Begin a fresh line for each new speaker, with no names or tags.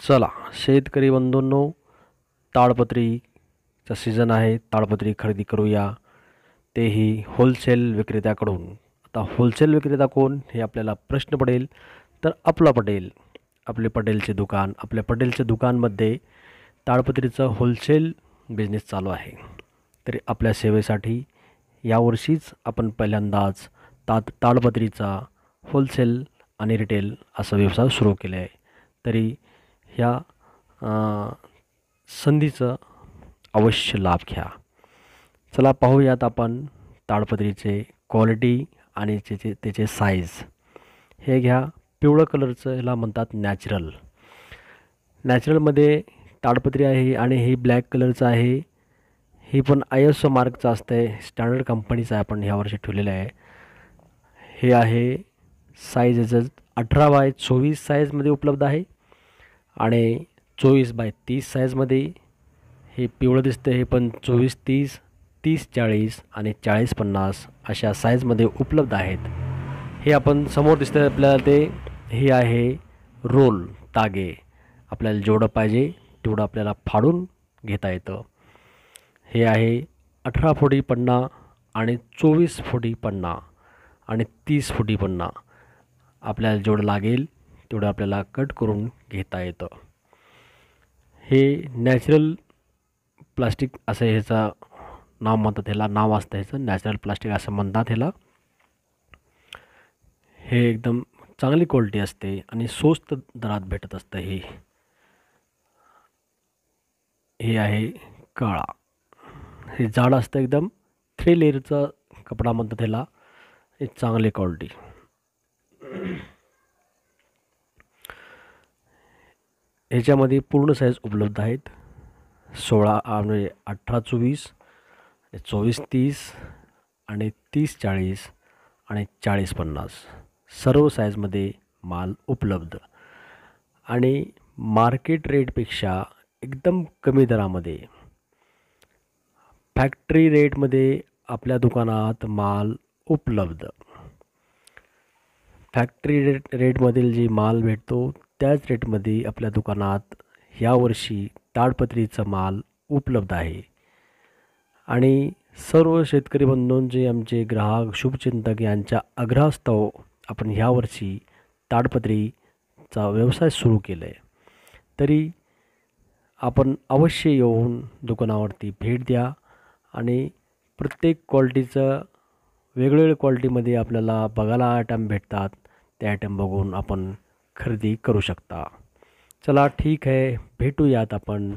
चला शेतकरी बंधूंनो, ताडपत्रीचा सीझन आहे. ताडपत्री खरेदी करूया, तेही होलसेल विक्रेत्याकडून. आता होलसेल विक्रेता कोण हे आपल्याला प्रश्न पडेल. तर आपले पटेलचे दुकान. आपल्या पटेलच्या दुकानमध्ये ताडपत्रीचं होलसेल बिझनेस चालू आहे. तरी आपल्या सेवेसाठी यावर्षीच आपण पहिल्यांदाच ताडपत्रीचा होलसेल आणि रिटेल असा व्यवसाय सुरू केला आहे. तरी ह्या संधीचं अवश्य लाभ घ्या. चला पाहूयात आपण ताडपत्रीचे क्वालिटी आणि त्याचे साईज. हे घ्या, पिवळं कलरचं ह्याला म्हणतात नॅचरल. नॅचरलमध्ये ताडपत्री आहे आणि हे ब्लॅक कलरचं आहे. ही पण ISO मार्कचं असतं आहे, स्टँडर्ड कंपनीचं आहे. आपण ह्यावर्षी ठेवलेलं आहे. हे आहे साईज याचं 18x24 साईजमध्ये उपलब्ध आहे आणि 24x30 साईजमध्ये. हे पिवळं दिसतं, हे पण 24-30, 30-40 आणि 40-50 अशा साईजमध्ये उपलब्ध आहेत. हे आपण समोर दिसतं आपल्याला ते हे आहे रोल तागे. आपल्याला जेवढं पाहिजे तेवढं आपल्याला फाडून घेता येतं. हे आहे 18 फुटी पन्ना आणि 24 फुटी पन्ना आणि 30 फुटी पन्ना. आपल्याला जेवढं लागेल तेवढं आपल्याला कट करून घेता येतं. हे नॅचरल प्लास्टिक असं ह्याचं नाव म्हणतात. ह्याला नाव असतं ह्याचं, नॅचरल प्लास्टिक असं म्हणतात ह्याला. हे एकदम चांगली क्वालिटी असते आणि स्वस्त दरात भेटत असतं. हे आहे काळा. हे जाड असतं एकदम, 3 लेअरचा कपडा म्हणतात ह्याला. हे चांगली क्वालिटी. ह्याच्यामध्ये पूर्ण साईज उपलब्ध आहेत. 16 म्हणजे 18-24, 24-30 आणि 30-40 आणि 40-50 सर्व साईजमध्ये माल उपलब्ध आणि मार्केट रेटपेक्षा एकदम कमी दरामध्ये. फॅक्टरी रेटमध्ये आपल्या दुकानात माल उपलब्ध. फॅक्टरी रेटमधील जी माल भेटतो त्याच रेटमध्ये आपल्या दुकानात यावर्षी ताडपत्रीचा माल उपलब्ध आहे. आणि सर्व शेतकरी बंधूंचे, आमचे ग्राहक, शुभचिंतक यांच्या आग्रहास्तव आपण ह्यावर्षी ताडपत्रीचा व्यवसाय सुरू केला आहे. तरी आपण अवश्य येऊन दुकानावरती भेट द्या आणि प्रत्येक क्वालिटीचं वेगवेगळ्या क्वालिटीमध्ये आपल्याला बघायला आयटम भेटतात. ते आयटम बघून आपण खरेदी करू शकता. चला ठीक आहे, भेटूयात आपण